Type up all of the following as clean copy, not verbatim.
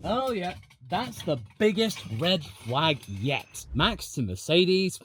Oh yeah, that's the biggest red flag yet. Max to Mercedes,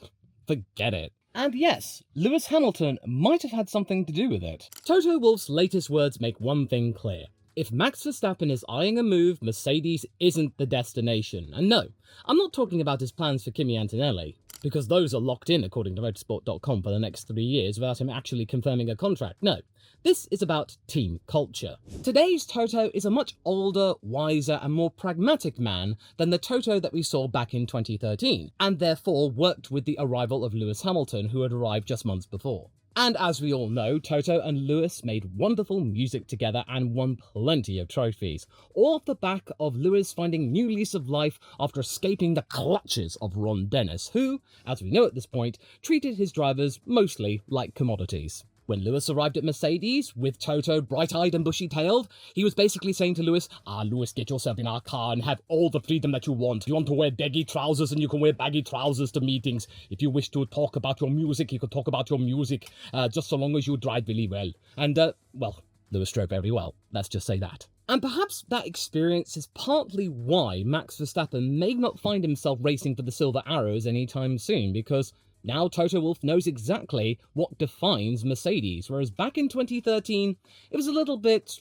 forget it. And yes, Lewis Hamilton might have had something to do with it. Toto Wolff's latest words make one thing clear. If Max Verstappen is eyeing a move, Mercedes isn't the destination. And no, I'm not talking about his plans for Kimi Antonelli, because those are locked in according to motorsport.com for the next 3 years without him actually confirming a contract. No, this is about team culture. Today's Toto is a much older, wiser and more pragmatic man than the Toto that we saw back in 2013, and therefore worked with the arrival of Lewis Hamilton, who had arrived just months before. And as we all know, Toto and Lewis made wonderful music together and won plenty of trophies, all off the back of Lewis finding new lease of life after escaping the clutches of Ron Dennis, who, as we know at this point, treated his drivers mostly like commodities. When Lewis arrived at Mercedes, with Toto bright-eyed and bushy-tailed, he was basically saying to Lewis, Lewis, get yourself in our car and have all the freedom that you want. You want to wear baggy trousers and you can wear baggy trousers to meetings. If you wish to talk about your music, you can talk about your music, just so long as you drive really well. And, well, Lewis drove very well, let's just say that. And perhaps that experience is partly why Max Verstappen may not find himself racing for the Silver Arrows anytime soon, because now Toto Wolff knows exactly what defines Mercedes, whereas back in 2013, it was a little bit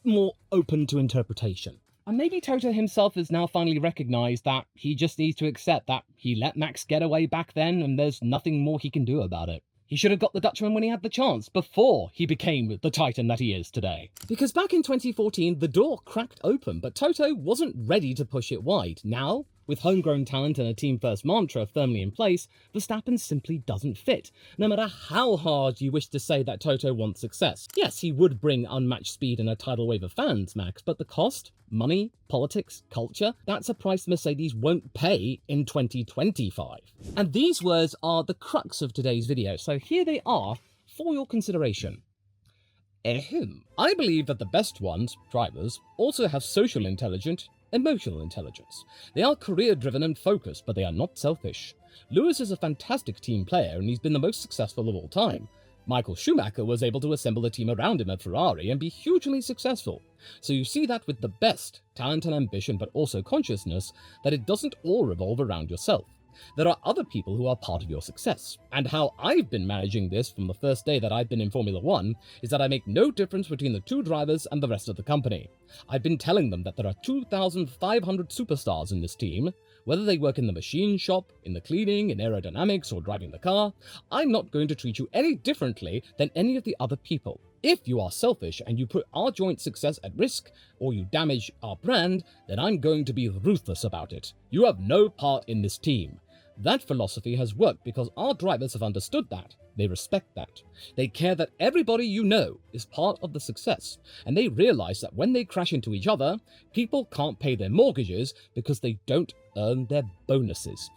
more open to interpretation. And maybe Toto himself has now finally recognised that he just needs to accept that he let Max get away back then and there's nothing more he can do about it. He should have got the Dutchman when he had the chance, before he became the titan that he is today. Because back in 2014, the door cracked open, but Toto wasn't ready to push it wide. Now, with homegrown talent and a team-first mantra firmly in place, Verstappen simply doesn't fit, no matter how hard you wish to say that Toto wants success. Yes, he would bring unmatched speed and a tidal wave of fans, Max, but the cost? Money, politics, culture, that's a price Mercedes won't pay in 2025. And these words are the crux of today's video, so here they are for your consideration. Ahem. I believe that the best ones, drivers, also have social intelligence, emotional intelligence. They are career-driven and focused, but they are not selfish. Lewis is a fantastic team player and he's been the most successful of all time. Michael Schumacher was able to assemble a team around him at Ferrari and be hugely successful. So you see that with the best, talent and ambition, but also consciousness, that it doesn't all revolve around yourself. There are other people who are part of your success. And how I've been managing this from the first day that I've been in Formula 1 is that I make no difference between the two drivers and the rest of the company. I've been telling them that there are 2,500 superstars in this team. Whether they work in the machine shop, in the cleaning, in aerodynamics, or driving the car, I'm not going to treat you any differently than any of the other people. If you are selfish and you put our joint success at risk, or you damage our brand, then I'm going to be ruthless about it. You have no part in this team. That philosophy has worked because our drivers have understood that. They respect that. They care that everybody you know is part of the success, and they realize that when they crash into each other, people can't pay their mortgages because they don't earn their bonuses.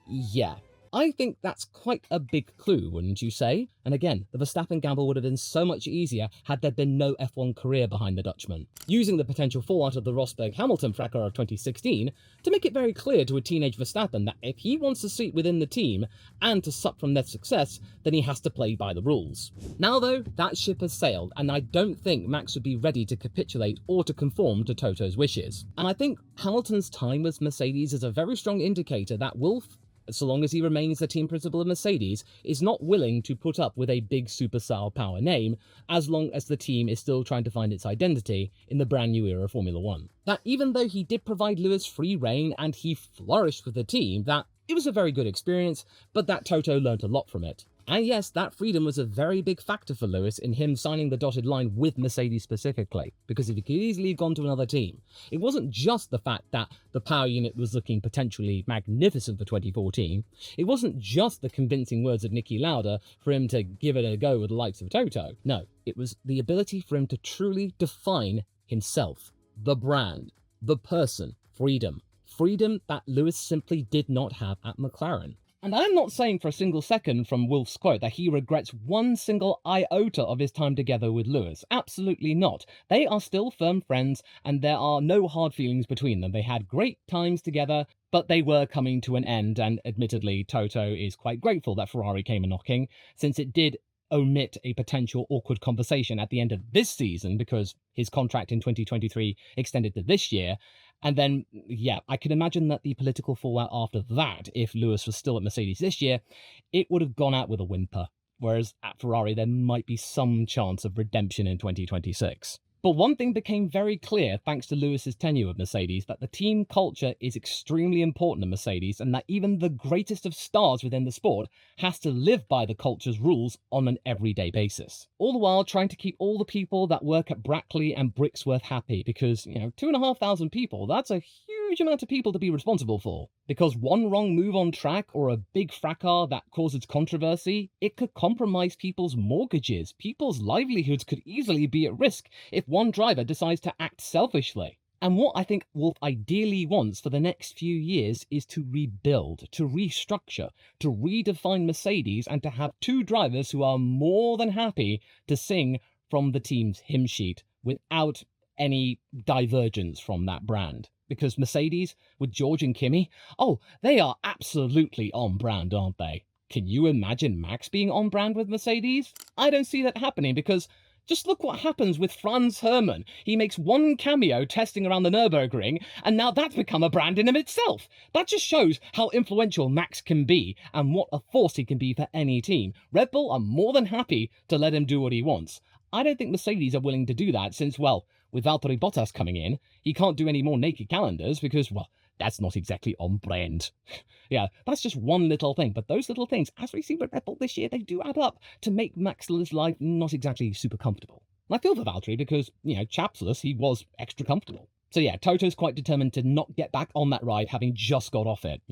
Yeah, I think that's quite a big clue, wouldn't you say? And again, the Verstappen gamble would have been so much easier had there been no F1 career behind the Dutchman. Using the potential fallout of the Rosberg-Hamilton fracas of 2016 to make it very clear to a teenage Verstappen that if he wants a seat within the team and to sup from their success, then he has to play by the rules. Now though, that ship has sailed, and I don't think Max would be ready to capitulate or to conform to Toto's wishes. And I think Hamilton's time with Mercedes is a very strong indicator that Wolff, so long as he remains the team principal of Mercedes, is not willing to put up with a big superstar power name, as long as the team is still trying to find its identity in the brand new era of Formula 1. That even though he did provide Lewis free rein and he flourished with the team, that it was a very good experience, but that Toto learnt a lot from it. And yes, that freedom was a very big factor for Lewis in him signing the dotted line with Mercedes specifically, because if he could easily have gone to another team, it wasn't just the fact that the power unit was looking potentially magnificent for 2014, it wasn't just the convincing words of Niki Lauda for him to give it a go with the likes of Toto. No, it was the ability for him to truly define himself, the brand, the person, freedom. Freedom that Lewis simply did not have at McLaren. And I'm not saying for a single second from Wolff's quote that he regrets one single iota of his time together with Lewis. Absolutely not. They are still firm friends and there are no hard feelings between them. They had great times together, but they were coming to an end, and admittedly Toto is quite grateful that Ferrari came a-knocking, since it did omit a potential awkward conversation at the end of this season because his contract in 2023 extended to this year, And then, yeah, I can imagine that the political fallout after that, if Lewis was still at Mercedes this year, it would have gone out with a whimper. Whereas at Ferrari, there might be some chance of redemption in 2026. But one thing became very clear thanks to Lewis's tenure with Mercedes, that the team culture is extremely important to Mercedes, and that even the greatest of stars within the sport has to live by the culture's rules on an everyday basis. All the while trying to keep all the people that work at Brackley and Brixworth happy, because, 2,500 people, that's a huge amount of people to be responsible for. Because one wrong move on track or a big fracas that causes controversy, it could compromise people's mortgages. People's livelihoods could easily be at risk if one driver decides to act selfishly. And what I think Wolff ideally wants for the next few years is to rebuild, to restructure, to redefine Mercedes, and to have two drivers who are more than happy to sing from the team's hymn sheet without any divergence from that brand. Because Mercedes, with George and Kimi, they are absolutely on brand, aren't they? Can you imagine Max being on brand with Mercedes? I don't see that happening, because just look what happens with Franz Herrmann. He makes one cameo testing around the Nürburgring, and now that's become a brand in itself. That just shows how influential Max can be, and what a force he can be for any team. Red Bull are more than happy to let him do what he wants. I don't think Mercedes are willing to do that, since, with Valtteri Bottas coming in, he can't do any more naked calendars because, that's not exactly on brand. Yeah, that's just one little thing, but those little things, as we see with Red Bull this year, they do add up to make Max's life not exactly super comfortable. And I feel for Valtteri because, chapsless, he was extra comfortable. So yeah, Toto's quite determined to not get back on that ride having just got off it,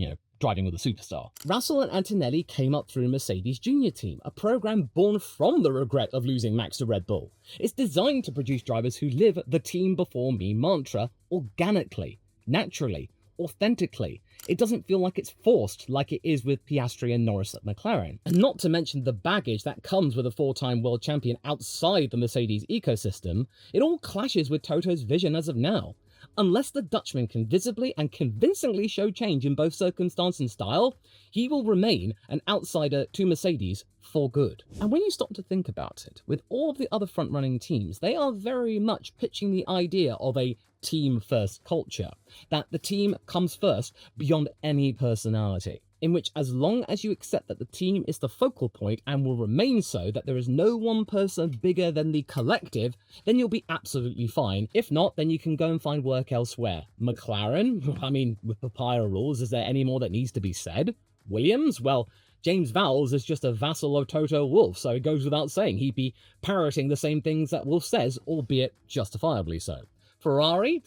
driving with a superstar. Russell and Antonelli came up through Mercedes Junior Team, a program born from the regret of losing Max to Red Bull. It's designed to produce drivers who live the team before me mantra organically, naturally, authentically. It doesn't feel like it's forced like it is with Piastri and Norris at McLaren. And not to mention the baggage that comes with a four-time world champion outside the Mercedes ecosystem, it all clashes with Toto's vision as of now. Unless the Dutchman can visibly and convincingly show change in both circumstance and style, he will remain an outsider to Mercedes for good. And when you stop to think about it, with all of the other front-running teams, they are very much pitching the idea of a team-first culture, that the team comes first beyond any personality, in which as long as you accept that the team is the focal point and will remain so, that there is no one person bigger than the collective, then you'll be absolutely fine. If not, then you can go and find work elsewhere. McLaren, with papaya rules, is there any more that needs to be said? Williams, James Vowles is just a vassal of Toto Wolff, so it goes without saying he'd be parroting the same things that Wolff says, albeit justifiably so. Ferrari,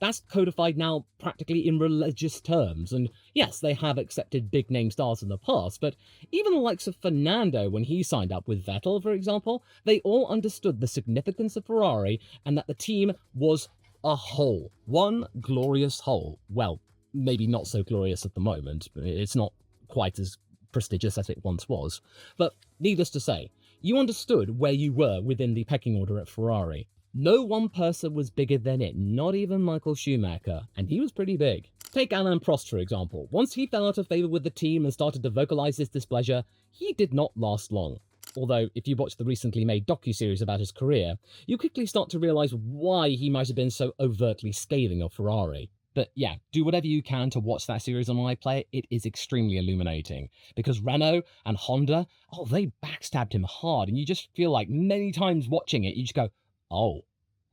that's codified now practically in religious terms, and yes, they have accepted big-name stars in the past, but even the likes of Fernando, when he signed up with Vettel, for example, they all understood the significance of Ferrari and that the team was a whole, one glorious whole. Well, maybe not so glorious at the moment, it's not quite as prestigious as it once was, but needless to say, you understood where you were within the pecking order at Ferrari. No one person was bigger than it, not even Michael Schumacher, and he was pretty big. Take Alain Prost, for example. Once he fell out of favour with the team and started to vocalise his displeasure, he did not last long. Although, if you watch the recently made docuseries about his career, you quickly start to realise why he might have been so overtly scathing of Ferrari. But yeah, do whatever you can to watch that series on iPlayer. It is extremely illuminating. Because Renault and Honda, they backstabbed him hard, and you just feel like many times watching it, you just go, Oh,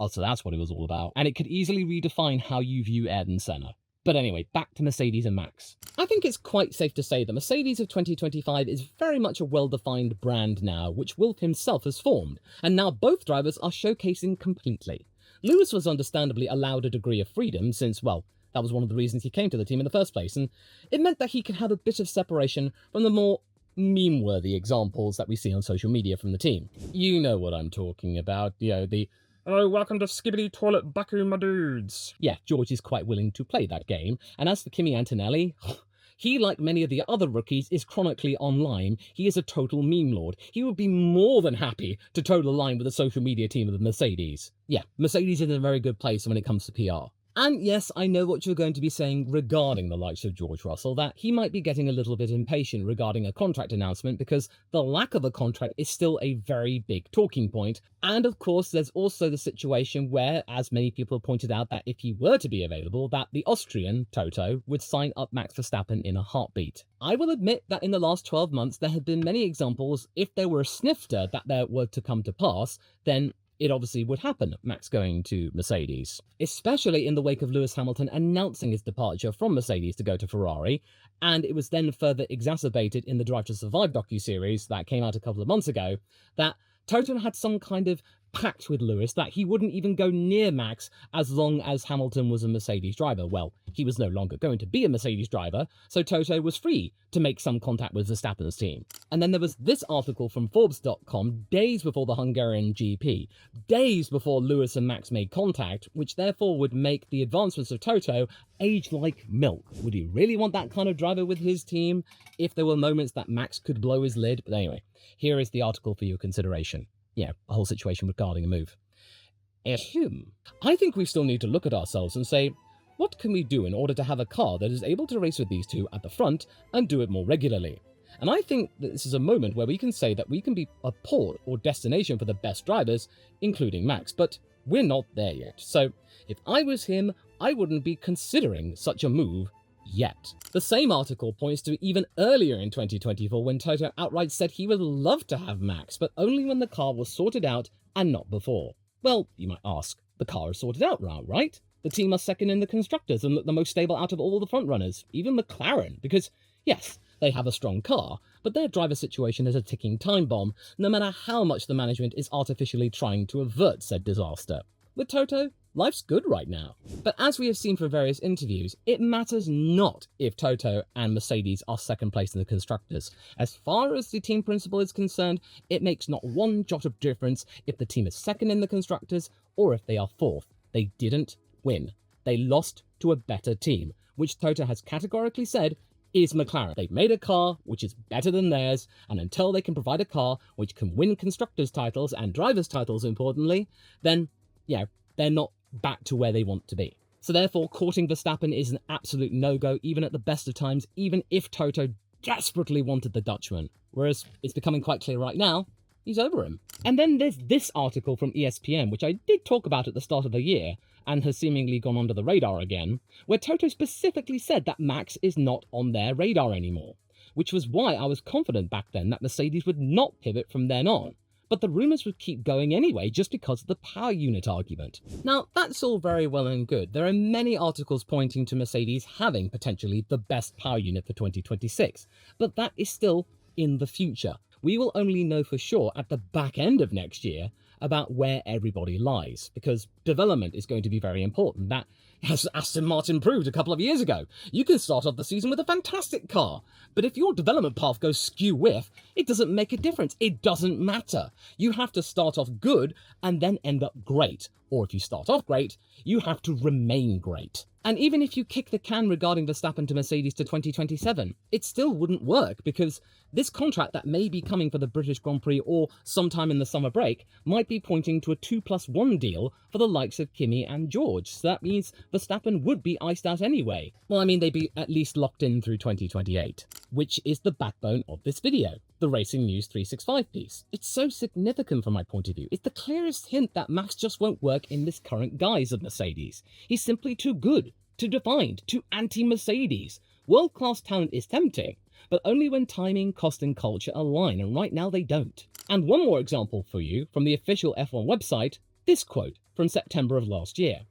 so that's what it was all about. And it could easily redefine how you view Ayrton Senna. But anyway, back to Mercedes and Max. I think it's quite safe to say that Mercedes of 2025 is very much a well-defined brand now, which Wolff himself has formed, and now both drivers are showcasing completely. Lewis was understandably allowed a degree of freedom since, that was one of the reasons he came to the team in the first place, and it meant that he could have a bit of separation from the more meme-worthy examples that we see on social media from the team. You know what I'm talking about, "Hello, welcome to Skibbity Toilet Baku, my dudes." Yeah, George is quite willing to play that game, and as for Kimi Antonelli, he, like many of the other rookies, is chronically online. He is a total meme lord. He would be more than happy to toe the line with the social media team of the Mercedes. Yeah, Mercedes is in a very good place when it comes to PR. And yes, I know what you're going to be saying regarding the likes of George Russell, that he might be getting a little bit impatient regarding a contract announcement because the lack of a contract is still a very big talking point. And of course, there's also the situation where, as many people pointed out, that if he were to be available, that the Austrian, Toto, would sign up Max Verstappen in a heartbeat. I will admit that in the last 12 months, there have been many examples, if there were a snifter that there were to come to pass, then it obviously would happen, Max going to Mercedes. Especially in the wake of Lewis Hamilton announcing his departure from Mercedes to go to Ferrari, and it was then further exacerbated in the Drive to Survive docuseries that came out a couple of months ago, that Toto had some kind of pact with Lewis that he wouldn't even go near Max as long as Hamilton was a Mercedes driver. Well, he was no longer going to be a Mercedes driver, so Toto was free to make some contact with Verstappen's team. And then there was this article from Forbes.com days before the Hungarian GP, days before Lewis and Max made contact, which therefore would make the advancements of Toto age like milk. Would he really want that kind of driver with his team if there were moments that Max could blow his lid? But anyway, here is the article for your consideration. Yeah, the whole situation regarding a move. I think we still need to look at ourselves and say, what can we do in order to have a car that is able to race with these two at the front and do it more regularly? And I think that this is a moment where we can say that we can be a port or destination for the best drivers, including Max, but we're not there yet. So if I was him, I wouldn't be considering such a move yet. The same article points to even earlier in 2024 when Toto outright said he would love to have Max, but only when the car was sorted out and not before. Well, you might ask, the car is sorted out now, right? The team are second in the constructors and look the most stable out of all the frontrunners, even McLaren, because yes, they have a strong car, but their driver situation is a ticking time bomb, no matter how much the management is artificially trying to avert said disaster. With Toto, life's good right now. But as we have seen from various interviews, it matters not if Toto and Mercedes are second place in the constructors. As far as the team principal is concerned, it makes not one jot of difference if the team is second in the constructors or if they are fourth. They didn't win. They lost to a better team, which Toto has categorically said is McLaren. They've made a car which is better than theirs, and until they can provide a car which can win constructors titles and drivers titles importantly, then yeah, they're not back to where they want to be. So therefore, courting Verstappen is an absolute no-go, even at the best of times, even if Toto desperately wanted the Dutchman. Whereas it's becoming quite clear right now, he's over him. And then there's this article from ESPN, which I did talk about at the start of the year, and has seemingly gone under the radar again, where Toto specifically said that Max is not on their radar anymore, which was why I was confident back then that Mercedes would not pivot from then on. But the rumours would keep going anyway just because of the power unit argument. Now, that's all very well and good. There are many articles pointing to Mercedes having potentially the best power unit for 2026, but that is still in the future. We will only know for sure at the back end of next year about where everybody lies, because development is going to be very important. That, as Aston Martin proved a couple of years ago, you can start off the season with a fantastic car, but if your development path goes skew-whiff, it doesn't make a difference. It doesn't matter. You have to start off good and then end up great. Or if you start off great, you have to remain great. And even if you kick the can regarding Verstappen to Mercedes to 2027, it still wouldn't work, because this contract that may be coming for the British Grand Prix or sometime in the summer break might be pointing to a 2+1 deal for the likes of Kimi and George. So that means Verstappen would be iced out anyway. Well, I mean, they'd be at least locked in through 2028, which is the backbone of this video, the Racing News 365 piece. It's so significant from my point of view. It's the clearest hint that Max just won't work in this current guise of Mercedes. He's simply too good, too defined, too anti-Mercedes. World-class talent is tempting, but only when timing, cost and culture align, and right now they don't. And one more example for you from the official F1 website, this quote from September of last year.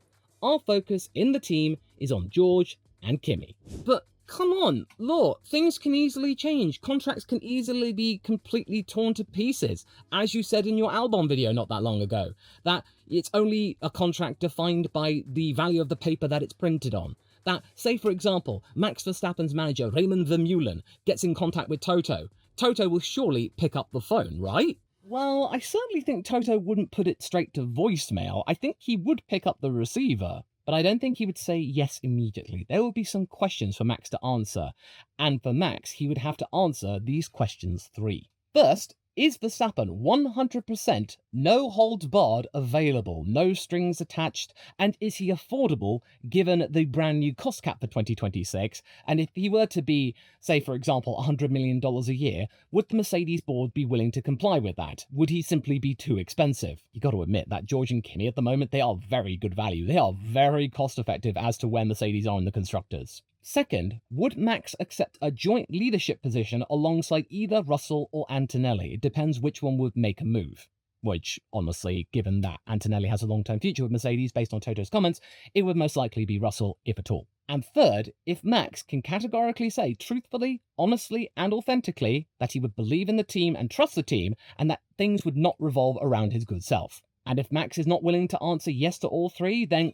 Our focus in the team is on George and Kimi. But come on, Law, things can easily change. Contracts can easily be completely torn to pieces. As you said in your Albon video not that long ago, that it's only a contract defined by the value of the paper that it's printed on. That, say for example, Max Verstappen's manager, Raymond Vermeulen, gets in contact with Toto. Toto will surely pick up the phone, right? Well, I certainly think Toto wouldn't put it straight to voicemail. I think he would pick up the receiver, but I don't think he would say yes immediately. There would be some questions for Max to answer, and for Max, he would have to answer these questions 3. First, is Verstappen 100% no holds barred available, no strings attached, and is he affordable given the brand new cost cap for 2026? And if he were to be, say for example, $100 million a year, would the Mercedes board be willing to comply with that? Would he simply be too expensive? You got to admit that George and Kimi at the moment, they are very good value. They are very cost effective as to where Mercedes are in the constructors. Second, would Max accept a joint leadership position alongside either Russell or Antonelli? It depends which one would make a move. Which, honestly, given that Antonelli has a long-term future with Mercedes based on Toto's comments, it would most likely be Russell, if at all. And third, if Max can categorically say truthfully, honestly, and authentically that he would believe in the team and trust the team, and that things would not revolve around his good self. And if Max is not willing to answer yes to all three, then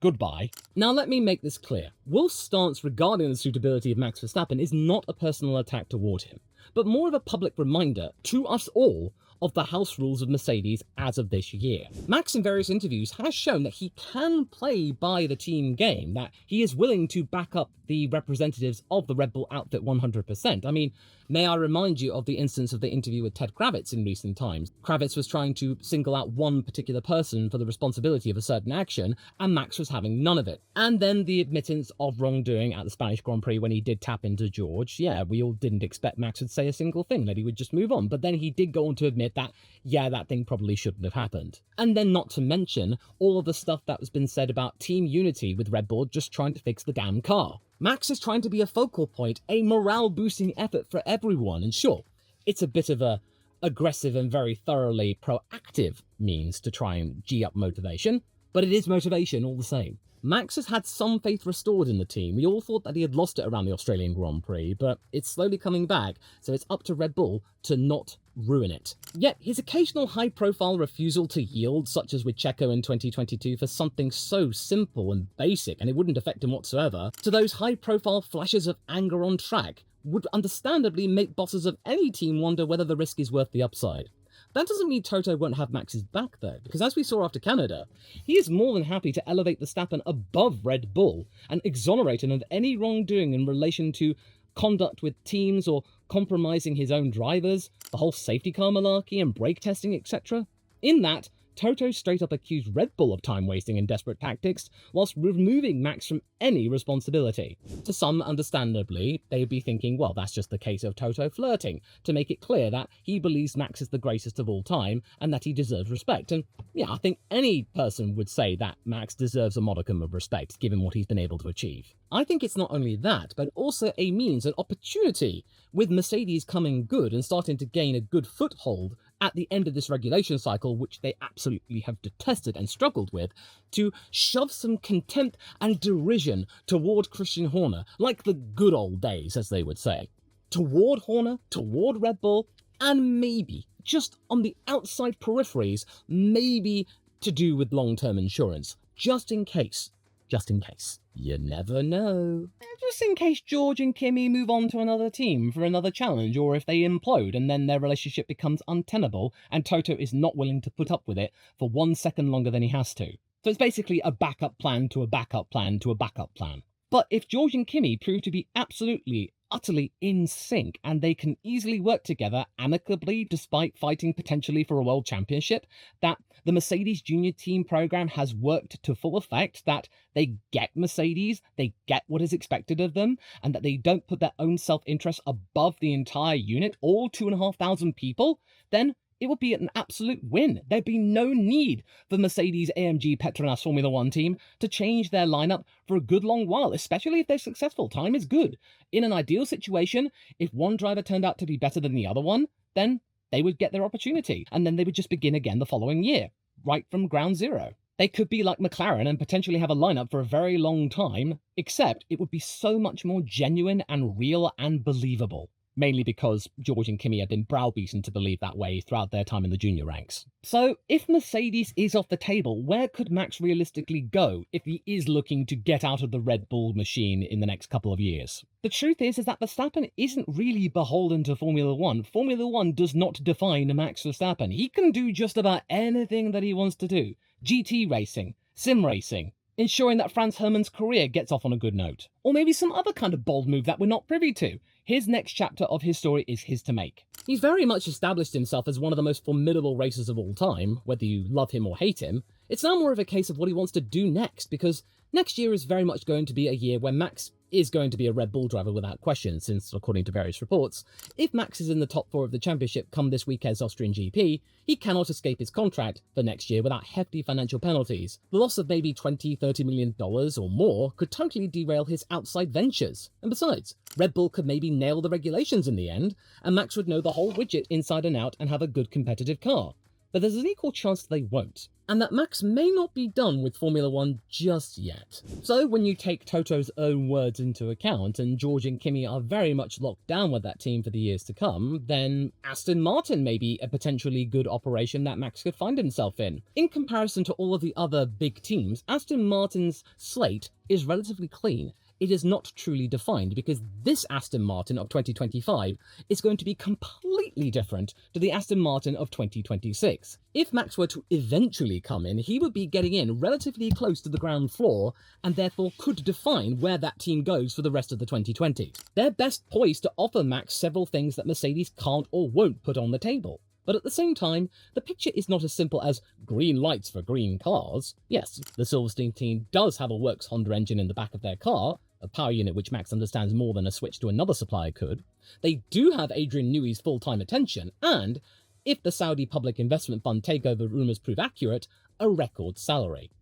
goodbye. Now let me make this clear. Wolff's stance regarding the suitability of Max Verstappen is not a personal attack toward him, but more of a public reminder to us all of the house rules of Mercedes as of this year. Max in various interviews has shown that he can play by the team game, that he is willing to back up the representatives of the Red Bull outfit 100%. I mean, may I remind you of the instance of the interview with Ted Kravitz in recent times. Kravitz was trying to single out one particular person for the responsibility of a certain action, and Max was having none of it. And then the admittance of wrongdoing at the Spanish Grand Prix when he did tap into George. Yeah, we all didn't expect Max would say a single thing, that he would just move on. But then he did go on to admit that, yeah, that thing probably shouldn't have happened. And then not to mention all of the stuff that has been said about team unity with Red Bull just trying to fix the damn car. Max is trying to be a focal point, a morale-boosting effort for everyone, and sure, it's a bit of a aggressive and very thoroughly proactive means to try and G up motivation, but it is motivation all the same. Max has had some faith restored in the team. We all thought that he had lost it around the Australian Grand Prix, but it's slowly coming back, so it's up to Red Bull to not ruin it. Yet, his occasional high-profile refusal to yield, such as with Checo in 2022 for something so simple and basic, and it wouldn't affect him whatsoever, to those high-profile flashes of anger on track, would understandably make bosses of any team wonder whether the risk is worth the upside. That doesn't mean Toto won't have Max's back, though, because as we saw after Canada, he is more than happy to elevate Verstappen above Red Bull and exonerate him of any wrongdoing in relation to conduct with teams or compromising his own drivers, the whole safety car malarkey and brake testing, etc. In that, Toto straight up accused Red Bull of time-wasting and desperate tactics, whilst removing Max from any responsibility. To some, understandably, they'd be thinking, well, that's just the case of Toto flirting, to make it clear that he believes Max is the greatest of all time, and that he deserves respect. And yeah, I think any person would say that Max deserves a modicum of respect, given what he's been able to achieve. I think it's not only that, but also a means, an opportunity, with Mercedes coming good and starting to gain a good foothold at the end of this regulation cycle, which they absolutely have detested and struggled with, to shove some contempt and derision toward Christian Horner, like the good old days, as they would say. Toward Horner, toward Red Bull, and maybe, just on the outside peripheries, maybe to do with long-term insurance, just in case. Just in case. You never know. Just in case George and Kimi move on to another team for another challenge, or if they implode and then their relationship becomes untenable and Toto is not willing to put up with it for 1 second longer than he has to. So it's basically a backup plan to a backup plan to a backup plan. But if George and Kimi prove to be absolutely, utterly in sync, and they can easily work together amicably despite fighting potentially for a world championship, that the Mercedes junior team program has worked to full effect, that they get Mercedes, they get what is expected of them, and that they don't put their own self-interest above the entire unit, all 2,500 people, then it would be an absolute win. There'd be no need for Mercedes AMG Petronas Formula One team to change their lineup for a good long while, especially if they're successful. Time is good. In an ideal situation, if one driver turned out to be better than the other one, then they would get their opportunity, and then they would just begin again the following year, right from ground zero. They could be like McLaren and potentially have a lineup for a very long time, except it would be so much more genuine and real and believable. Mainly because George and Kimi have been browbeaten to believe that way throughout their time in the junior ranks. So, if Mercedes is off the table, where could Max realistically go if he is looking to get out of the Red Bull machine in the next couple of years? The truth is that Verstappen isn't really beholden to Formula One. Formula One does not define Max Verstappen. He can do just about anything that he wants to do. GT racing, sim racing, ensuring that Franz Hermann's career gets off on a good note. Or maybe some other kind of bold move that we're not privy to. His next chapter of his story is his to make. He's very much established himself as one of the most formidable racers of all time, whether you love him or hate him. It's now more of a case of what he wants to do next, because next year is very much going to be a year where Max is going to be a Red Bull driver without question, since, according to various reports, if Max is in the top 4 of the championship come this weekend's Austrian GP, he cannot escape his contract for next year without hefty financial penalties. The loss of maybe $20–30 million or more could totally derail his outside ventures. And besides, Red Bull could maybe nail the regulations in the end, and Max would know the whole widget inside and out and have a good competitive car. But there's an equal chance they won't, and that Max may not be done with Formula 1 just yet. So when you take Toto's own words into account, and George and Kimi are very much locked down with that team for the years to come, then Aston Martin may be a potentially good operation that Max could find himself in. In comparison to all of the other big teams, Aston Martin's slate is relatively clean. It is not truly defined, because this Aston Martin of 2025 is going to be completely different to the Aston Martin of 2026. If Max were to eventually come in, he would be getting in relatively close to the ground floor, and therefore could define where that team goes for the rest of the 2020s. They're best poised to offer Max several things that Mercedes can't or won't put on the table. But at the same time, the picture is not as simple as green lights for green cars. Yes, the Silverstein team does have a works Honda engine in the back of their car, a power unit which Max understands more than a switch to another supplier could. They do have Adrian Newey's full-time attention, and, if the Saudi Public Investment Fund takeover rumours prove accurate, a record salary.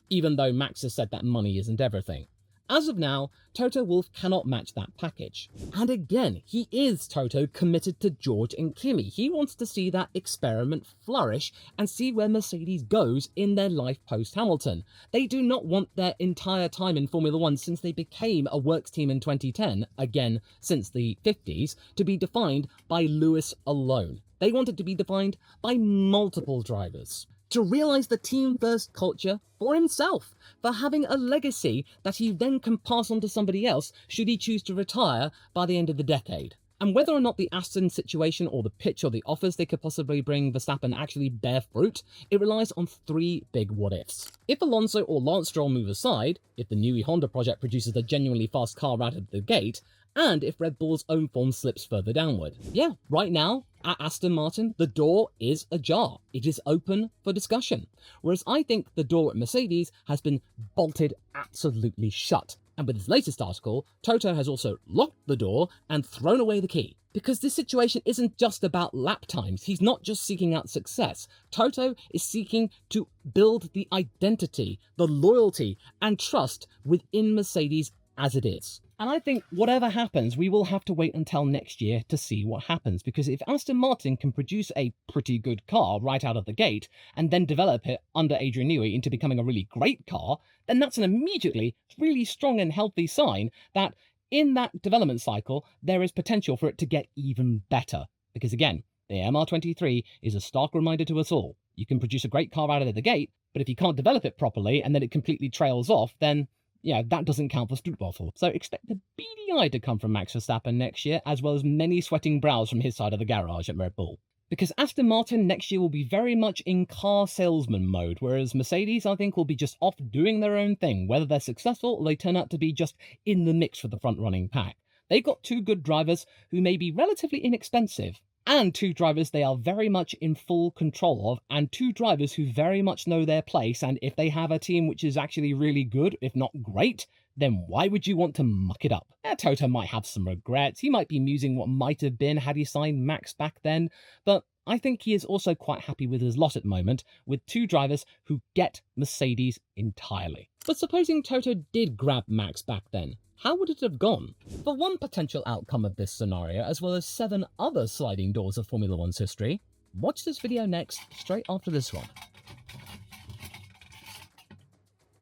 Even though Max has said that money isn't everything. As of now, Toto Wolff cannot match that package. And again, he is, Toto, committed to George and Kimi. He wants to see that experiment flourish and see where Mercedes goes in their life post-Hamilton. They do not want their entire time in Formula 1 since they became a works team in 2010, again since the 50s, to be defined by Lewis alone. They want it to be defined by multiple drivers. To realise the team-first culture for himself, for having a legacy that he then can pass on to somebody else should he choose to retire by the end of the decade. And whether or not the Aston situation or the pitch or the offers they could possibly bring Verstappen actually bear fruit, it relies on 3 big what-ifs. If Alonso or Lance Stroll move aside, if the Newey Honda project produces a genuinely fast car right out of the gate, and if Red Bull's own form slips further downward. Yeah, right now, at Aston Martin, the door is ajar. It is open for discussion. Whereas I think the door at Mercedes has been bolted absolutely shut. And with his latest article, Toto has also locked the door and thrown away the key. Because this situation isn't just about lap times. He's not just seeking out success. Toto is seeking to build the identity, the loyalty, and trust within Mercedes as it is. And I think whatever happens, we will have to wait until next year to see what happens, because if Aston Martin can produce a pretty good car right out of the gate, and then develop it under Adrian Newey into becoming a really great car, then that's an immediately really strong and healthy sign that in that development cycle, there is potential for it to get even better. Because again, the MR23 is a stark reminder to us all. You can produce a great car out of the gate, but if you can't develop it properly and then it completely trails off, then yeah, that doesn't count for Stuttgart. So expect a beady eye to come from Max Verstappen next year, as well as many sweating brows from his side of the garage at Red Bull. Because Aston Martin next year will be very much in car salesman mode, whereas Mercedes, I think, will be just off doing their own thing, whether they're successful or they turn out to be just in the mix for the front-running pack. They've got 2 good drivers who may be relatively inexpensive, and 2 drivers they are very much in full control of, and 2 drivers who very much know their place, and if they have a team which is actually really good, if not great, then why would you want to muck it up? Toto might have some regrets, he might be musing what might have been had he signed Max back then, but I think he is also quite happy with his lot at the moment, with 2 drivers who get Mercedes entirely. But supposing Toto did grab Max back then, how would it have gone? For one potential outcome of this scenario, as well as 7 other sliding doors of Formula 1's history, watch this video next, straight after this one.